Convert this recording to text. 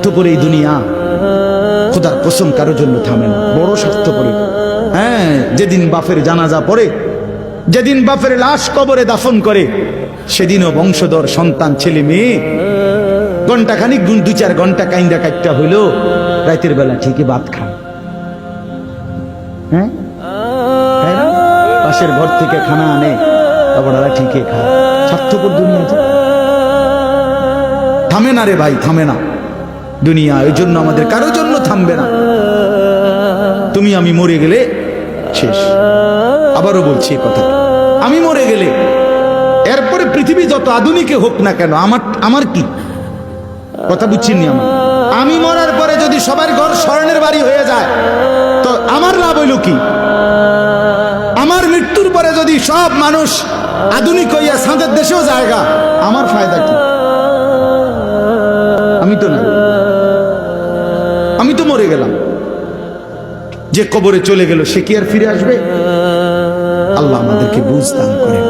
স্বার্থপর এই দুনিয়া, খোদার কসম কারোর জন্য থামে না, বড় স্বার্থপর। হ্যাঁ, যেদিন বাপের জানাজা পড়ে, যেদিন বাপের লাশ কবরে দাফন করে, সেদিনও বংশধর সন্তান ছেলে মেয়ে ঘন্টাখানিক 2-4 ঘন্টা কাইন্দা কাটটা হইলো, রাতের বেলা ঠিকই ভাত খায়। হ্যাঁ, পাশের ঘর থেকে খানা আনে, ওরা ঠিকই খায়। স্বার্থপর দুনিয়া, থামে না রে ভাই, থামে না দুনিয়া। ওই জন্য আমাদের কারোর জন্য থামবে না। তুমি আমি মরে গেলে শেষ। আবারও বলছি কথা, আমি মরে গেলে এরপরে পৃথিবী যত আধুনিক হোক না কেন, আমার কি কথা বুঝছিনি? আমি মরার পরে যদি সবার ঘর স্বর্ণের বাড়ি হয়ে যায়, তো আমার লাভ হইল কি? আমার মৃত্যুর পরে যদি সব মানুষ আধুনিক হইয়া সাঁদের দেশেও জায়গা, আমার ফায়দা কি? আমি তো না, আমি তো মরে গেলাম। যে কবরে চলে গেল সে কি আর ফিরে আসবে? আল্লাহ আমাদেরকে বুঝ দান করেন।